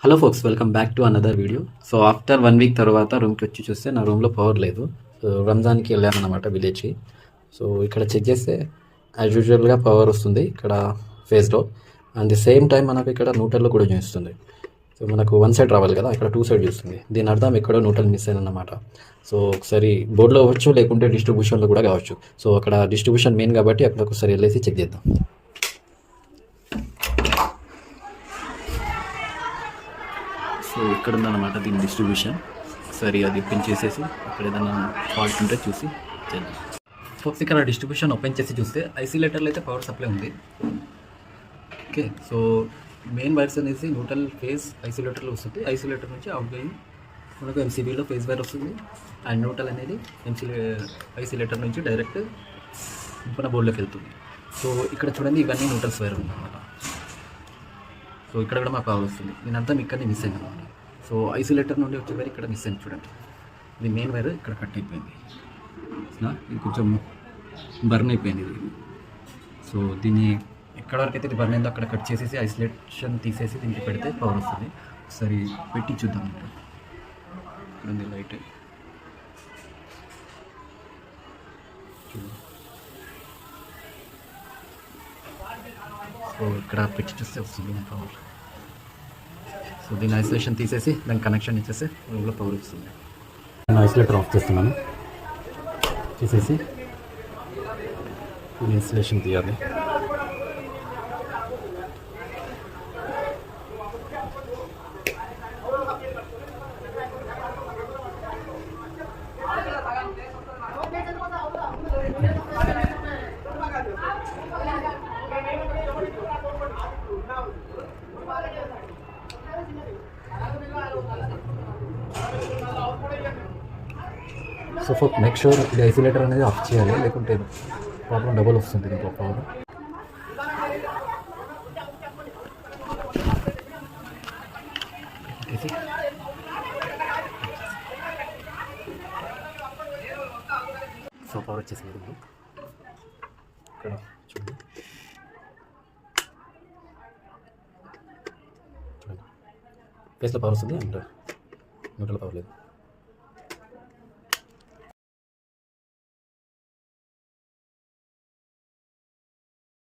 Hello folks, welcome back to another video. So after 1 week తర్వాత రూమ్కి వచ్చి చూస్తే నా రూమ్లో పవర్ లేదు. సో రంజాన్కి వెళ్ళామన్నమాట విలేజ్కి. సో ఇక్కడ చెక్ చేస్తే యాజ్ యూజువల్గా పవర్ వస్తుంది ఇక్కడ ఫేస్లో. అండ్ ది సేమ్ టైం మనకు ఇక్కడ న్యూట్రల్లో కూడా చూపిస్తుంది. సో మనకు వన్ సైడ్ రావాలి కదా, ఇక్కడ 2 సైడ్ చూస్తుంది. దీని అర్థం ఎక్కడో న్యూట్రల్ మిస్ అయిందన్నమాట. సో ఒకసారి బోర్డులో అవ్వచ్చు, లేకుంటే డిస్ట్రిబ్యూషన్లో కూడా కావచ్చు. సో అక్కడ డిస్ట్రిబ్యూషన్ మెయిన్ కాబట్టి అక్కడ ఒకసారి వెళ్ళేసి చెక్ చేద్దాం. సో ఇక్కడ ఉందన్నమాట దీని డిస్ట్రిబ్యూషన్. సరే అది ఓపెన్ చేసేసి అక్కడ ఏదైనా ఫాల్ట్ ఉంటే చూసి చేద్దాం. ఫోక్స్ ఇక్కడ డిస్ట్రిబ్యూషన్ ఓపెన్ చేసి చూస్తే ఐసోలేటర్లో అయితే పవర్ సప్లై ఉంది. ఓకే, సో మెయిన్ వైర్స్ అనేసి న్యూట్రల్ ఫేజ్ ఐసోలేటర్లో వస్తుంది. ఐసోలేటర్ నుంచి అవుట్ గోయింగ్ మనకు ఎంసీబీలో ఫేజ్ వైర్ వస్తుంది. అండ్ న్యూట్రల్ అనేది ఐసోలేటర్ నుంచి డైరెక్ట్ మన బోర్డులోకి వెళ్తుంది. సో ఇక్కడ చూడండి, ఇవన్నీ న్యూట్రల్స్ వైర్ ఉందన్నమాట. సో ఇక్కడ కూడా మాకు పవర్ వస్తుంది. దీని అంతా ఇక్కడనే మిస్ అయింది అనమాట. సో ఐసోలేటర్ నుండి వచ్చే వైర్ ఇక్కడ మిస్ అయింది చూడండి. ఇది మెయిన్ వైర్ ఇక్కడ కట్ అయిపోయింది. ఇది కొంచెం బర్న్ అయిపోయింది ఇది. సో దీన్ని ఎక్కడ వరకు అయితే ఇది బర్న్ అయిందో అక్కడ కట్ చేసేసి ఐసోలేషన్ తీసేసి దీనికి పెడితే పవర్ వస్తుంది. ఒకసారి పెట్టి చూద్దాం. ఇక్కడ లైట్ సో ఇక్కడ పెట్టి చూస్తే వస్తుంది పవర్. సో దీన్ని ఐసోలేషన్ తీసేసి దానికి కనెక్షన్ ఇచ్చేస్తే రూమ్లో పవర్ వస్తుంది. నేను ఐసోలేటర్ ఆఫ్ చేస్తున్నాను. తీసేసి ఇది ఇన్సులేషన్ తీయాలి. సో ఫర్ మేక్ షూర్ ఇది ఐసోలేటర్ అనేది ఆఫ్ చేయాలి, లేకుంటే ప్రాబ్లం డబుల్ వస్తుంది ఇంకో పవర్. సో పవర్ వచ్చేసింది. ఇక్కడ చూడండి, ఫేస్లో పవర్ వస్తుంది అండ్ న్యూట్రల్ పవర్ లేదు.